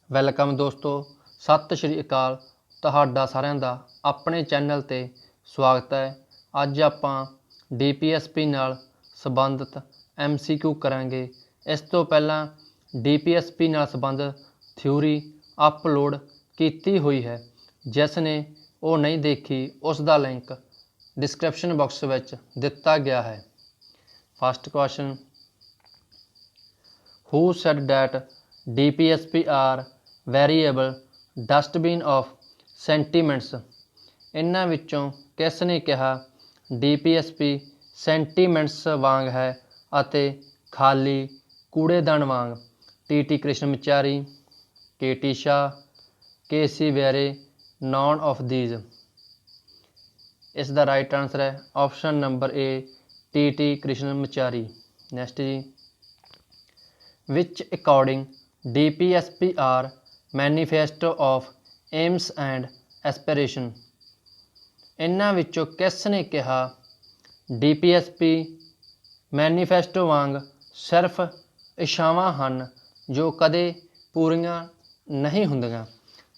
Welcome ਦੋਸਤੋ, ਸਤਿ ਸ਼੍ਰੀ ਅਕਾਲ। ਤੁਹਾਡਾ ਸਾਰਿਆਂ ਦਾ ਆਪਣੇ ਚੈਨਲ 'ਤੇ ਸਵਾਗਤ ਹੈ। ਅੱਜ ਆਪਾਂ DPSP ਨਾਲ ਸੰਬੰਧਿਤ MCQ ਕਰਾਂਗੇ। ਇਸ ਤੋਂ ਪਹਿਲਾਂ DPSP ਨਾਲ ਸੰਬੰਧਿਤ ਥਿਊਰੀ ਅਪਲੋਡ ਕੀਤੀ ਹੋਈ ਹੈ। ਜਿਸ ਨੇ ਉਹ ਨਹੀਂ ਦੇਖੀ, ਉਸ ਦਾ ਲਿੰਕ ਡਿਸਕ੍ਰਿਪਸ਼ਨ ਬਾਕਸ ਵਿੱਚ ਦਿੱਤਾ ਗਿਆ ਹੈ। First question, who said that DPSP are variable dustbin of sentiments? ਇਹਨਾਂ ਵਿੱਚੋਂ ਕਿਸ ਨੇ ਕਿਹਾ DPSP ਸੈਂਟੀਮੈਂਟਸ ਵਾਂਗ ਹੈ ਅਤੇ ਖਾਲੀ ਕੂੜੇਦਾਨ ਵਾਂਗ? TT ਕ੍ਰਿਸ਼ਨਮਚਾਰੀ, KT Shah, KC ਵੇਰੇ, none of these? ਇਸ ਦਾ ਰਾਈਟ ਆਂਸਰ ਹੈ option number A, TT Krishnamachari. Next ਜੀ, which according DPSP are manifesto of aims and aspiration? ਇਹਨਾਂ ਵਿੱਚੋਂ ਕਿਸ ਨੇ ਕਿਹਾ DPSP ਮੈਨੀਫੈਸਟੋ ਵਾਂਗ ਸਿਰਫ ਇੱਛਾਵਾਂ ਹਨ ਜੋ ਕਦੇ ਪੂਰੀਆਂ ਨਹੀਂ ਹੁੰਦੀਆਂ?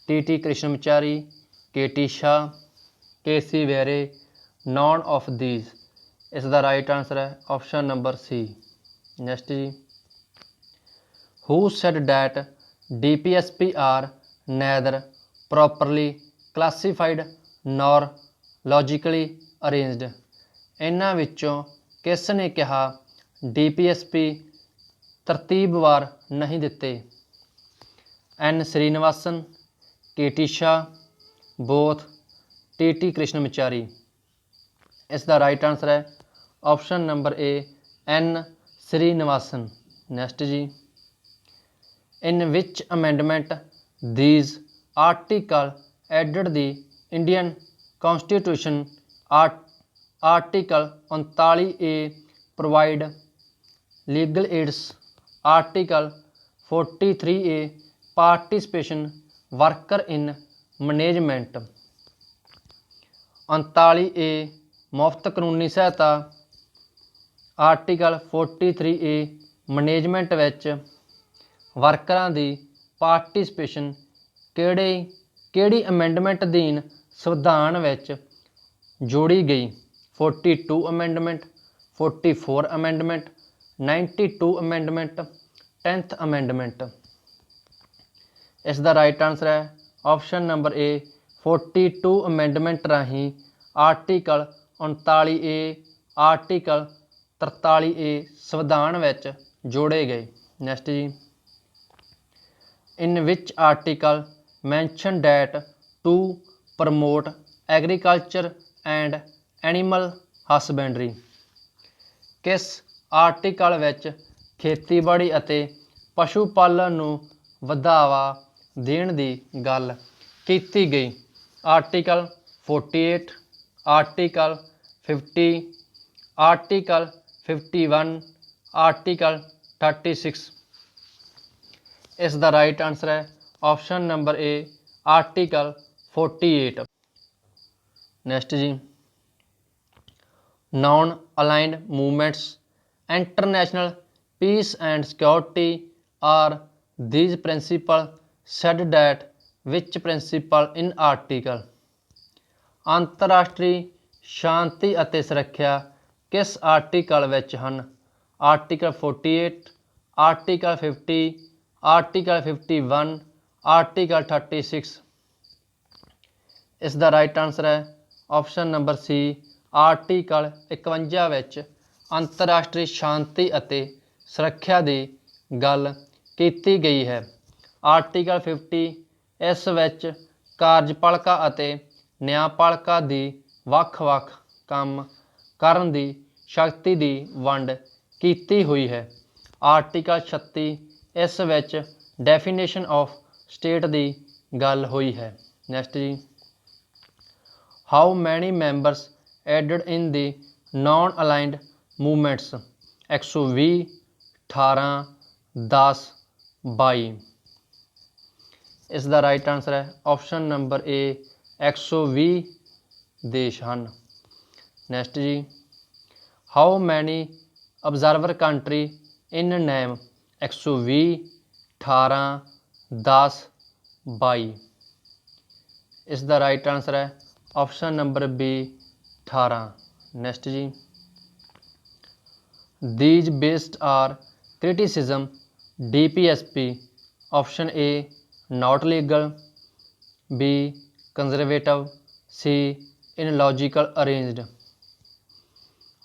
TT ਕ੍ਰਿਸ਼ਨਮਚਾਰੀ, KT Shah, KC ਵੇਰੇ, none of these? ਇਸ ਦਾ ਰਾਈਟ ਆਂਸਰ ਹੈ ਆਪਸ਼ਨ ਨੰਬਰ C। ਨੈਕਸਟ ਜੀ, who said that DPSP are neither properly classified nor logically arranged? ਇਹਨਾਂ ਵਿੱਚੋਂ ਕਿਸ ਨੇ ਕਿਹਾ DPSP ਤਰਤੀਬਵਾਰ ਨਹੀਂ ਦਿੱਤੇ? N ਸ੍ਰੀਨਿਵਾਸਨ, KT ਸ਼ਾਹ, ਬੋਥ, TT ਕ੍ਰਿਸ਼ਨਮਚਾਰੀ? ਇਸ ਦਾ ਰਾਈਟ ਆਂਸਰ ਹੈ option number A, N Srinivasan. Next ਜੀ, in which amendment these article added the Indian Constitution? Article 39A provide legal aids, Article 43A participation worker in management, 39A ਮੁਫਤ ਕਾਨੂੰਨੀ ਸਹਾਇਤਾ, article 43A management ਵਿੱਚ ਵਰਕਰਾਂ ਦੀ participation ਕਿਹੜੀ amendment ਅਧੀਨ ਸੰਵਿਧਾਨ ਵਿੱਚ ਜੋੜੀ ਗਈ? 42 amendment, 44 amendment, 92 amendment, 10th amendment? ਇਸ ਦਾ ਰਾਈਟ ਆਂਸਰ ਹੈ ਆਪਸ਼ਨ ਨੰਬਰ A, 42 ਅਮੈਂਡਮੈਂਟ ਰਾਹੀਂ ਆਰਟੀਕਲ 39A, ਆਰਟੀਕਲ 43A ਸੰਵਿਧਾਨ ਵਿੱਚ ਜੋੜੇ ਗਏ। ਨੈਕਸਟ ਜੀ, in which article mention that to promote agriculture and animal husbandry? ਕਿਸ ਆਰਟੀਕਲ ਵਿੱਚ ਖੇਤੀਬਾੜੀ ਅਤੇ ਪਸ਼ੂ ਪਾਲਣ ਨੂੰ ਵਧਾਵਾ ਦੇਣ ਦੀ ਗੱਲ ਕੀਤੀ ਗਈ? Article 48, article 50, article 51, article 36? ਇਸ ਦਾ ਰਾਈਟ ਆਂਸਰ ਹੈ option number A, article 48। Next ਜੀ, non aligned movements, international peace and security are these principles said that which principle in article? ਅੰਤਰਰਾਸ਼ਟਰੀ ਸ਼ਾਂਤੀ ਅਤੇ ਸੁਰੱਖਿਆ ਕਿਸ ਆਰਟੀਕਲ ਵਿੱਚ ਹਨ? Article 48, article 50, article 51, article 36? ਇਸ ਦਾ ਰਾਈਟ ਆਂਸਰ ਹੈ ਆਪਸ਼ਨ ਨੰਬਰ C, ਆਰਟੀਕਲ 51 ਵਿੱਚ ਅੰਤਰਰਾਸ਼ਟਰੀ ਸ਼ਾਂਤੀ ਅਤੇ ਸੁਰੱਖਿਆ ਦੀ ਗੱਲ ਕੀਤੀ ਗਈ ਹੈ। ਆਰਟੀਕਲ 50 ਇਸ ਵਿੱਚ ਕਾਰਜਪਾਲਿਕਾ ਅਤੇ ਨਿਆਂਪਾਲਿਕਾ ਦੀ ਵੱਖ-ਵੱਖ ਕੰਮ ਕਰਨ ਦੀ ਸ਼ਕਤੀ ਦੀ ਵੰਡ ਕੀਤੀ ਹੋਈ ਹੈ। ਆਰਟੀਕਲ 36 ਇਸ ਵਿੱਚ ਡੈਫੀਨੇਸ਼ਨ ਆਫ ਸਟੇਟ ਦੀ ਗੱਲ ਹੋਈ ਹੈ। ਨੈਕਸਟ ਜੀ, how many members added in the naan aligned movements? 120, 18, 10, 22? ਇਸ ਦਾ ਰਾਈਟ ਆਂਸਰ ਹੈ ਆਪਸ਼ਨ ਨੰਬਰ A, 120 ਦੇਸ਼ ਹਨ। ਨੈਕਸਟ ਜੀ, ਹਾਊ ਮੈਨੀ ਅਬਜ਼ਰਵਰ ਕੰਟਰੀ ਇਨ ਨੇਮ? 120, 18, 10, 22। इस दा राइट आंसर है ऑप्शन नंबर बी 18। नेक्स्ट जी, these based are criticism DPSP। Option A not legal, B conservative, C illogical arranged.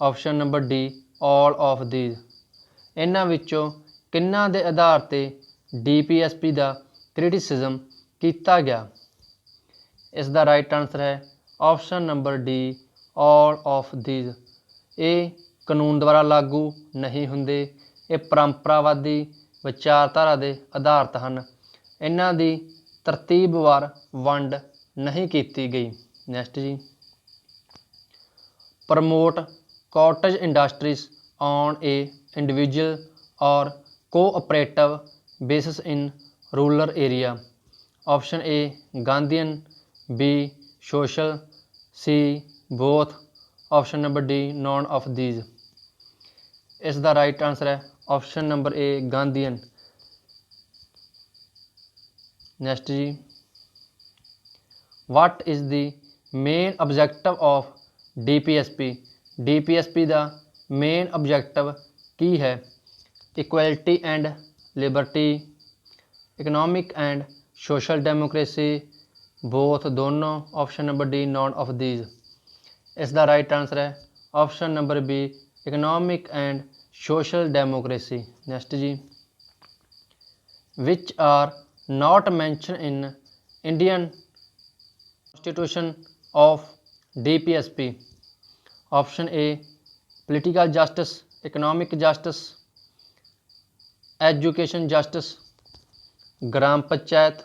Option number D all of these. इन्हां विचों किन्हां दे आधार ते DPSP का criticism किया गया। इसका राइट आंसर है option number D all of these. ये कानून द्वारा लागू नहीं होंदे, ये परंपरावादी विचारधारा के आधारित हैं, इन्हां दी तरतीबवार वंड नहीं की गई। नैक्सट जी, promote cottage industries on a individual और cooperative basis in rural area. Option A Gandhian, B social, C both. Option number D none of these. इसका राइट आंसर है option number A Gandhian. Next जी, what is the main objective of DPSP। DPSP का main objective की है? Equality and liberty, economic and social democracy, both दोनों। Option number D none of these. इसका right answer है option number B economic and social democracy. Next जी, which are not mention in Indian constitution of DPSP। Option A political justice, economic justice, education justice, gram panchayat,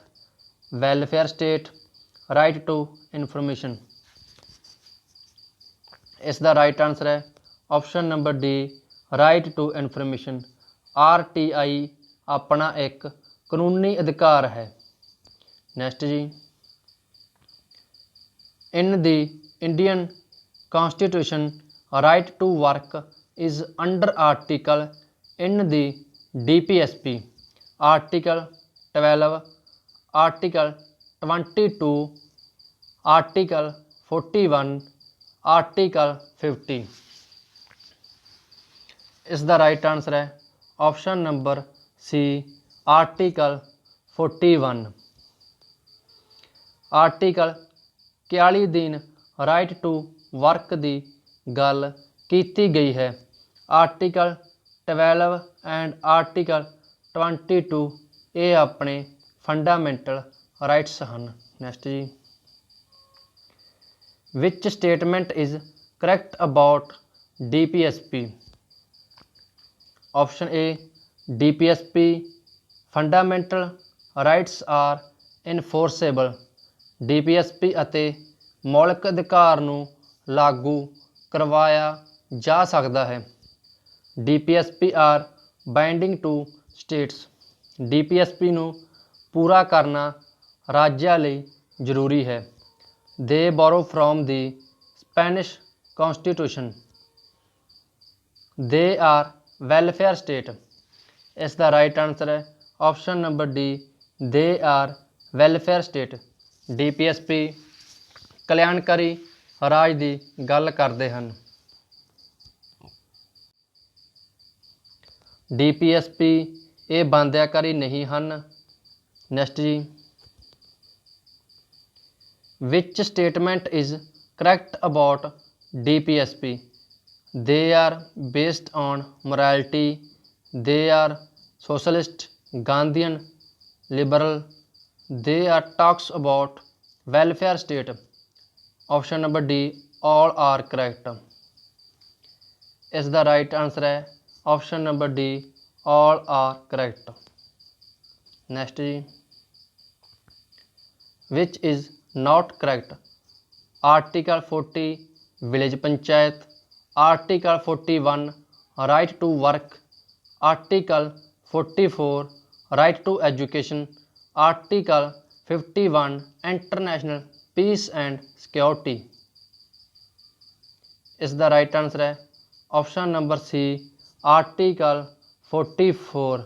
welfare state, right to information. इसका right answer है option number D right to information. RTI अपना एक कानूनी अधिकार है। Next जी, in the Indian constitution right to work is under article in the DPSP। Article 12, article 22, article 41, article 50। इसका right answer है option number C article 41। Article 41 दिन right to work की गल की गई है। आर्टिकल 12 एंड आर्टिकल 22 ये अपने फंडामेंटल राइट्स हैं। नैक्सट जी, which statement is correct about DPSP। Option A DPSP fundamental rights are enforceable. DPSP ਅਤੇ मौलिक अधिकार ਨੂੰ लागू करवाया जा सकता है। DPSP are binding to states. DPSP ਨੂੰ पूरा करना राज्यां ਲਈ ਜ਼ਰੂਰੀ है। They borrow from the Spanish Constitution. They are welfare state. इसका राइट आंसर है option number D they are welfare state. DPSP कल्याणकारी राज की गल करते हैं। DPSP ये बंदियाकारी नहीं हैं। नैक्सट जी, which statement is correct about DPSP। They are based on morality, they are socialist, Gandhian, liberal, they are talks about welfare state. Option number D all are correct. इसका राइट आंसर है option number D all are correct. Next जी, which is not correct. Article 40 village panchayat, article 41 right to work, article 44 right to education, article 51 international peace and security. इसका right answer है option number C article 44।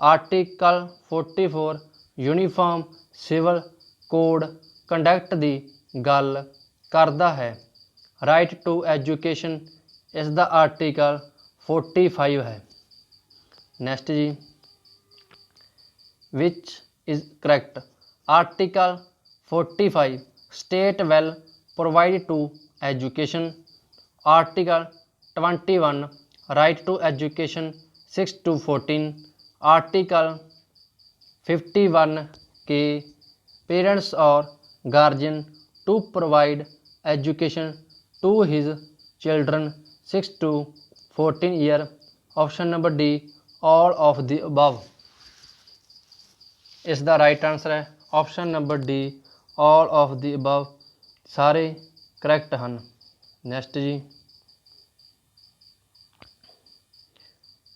Article 44 uniform civil code conduct की गल करता है। Right to education इसका article 45 है। Next जी, which is correct. Article 45 state will provide to education. Article 21 right to education 6 to 14। Article 51 के parents और guardian to provide education to his children 6 to 14 year. Option number D all of the above. इसका right answer है option number D all of the above, सारे correct हैं। Next जी,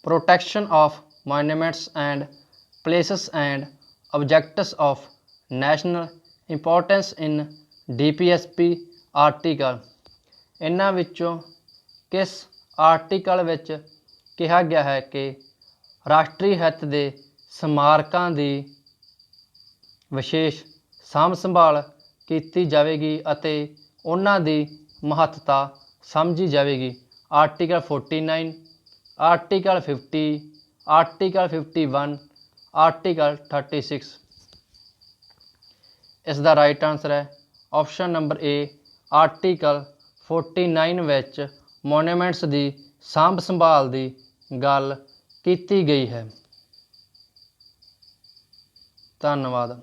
protection of monuments and places and objects of national importance in DPSP article. इन्हां विचों किस article which कहा गया है कि राष्ट्रीय हित के स्मारकों की विशेष साਂਭ संभाल की जाएगी अते उन्हां दी महत्ता समझी जाएगी। Article 49, article 50, article 51, article 36। इसका राइट आंसर है ऑप्शन नंबर ए आर्टिकल 49 विच मॉन्यूमेंट्स की साਂਭ संभाल की गल की गई है। धन्यवाद।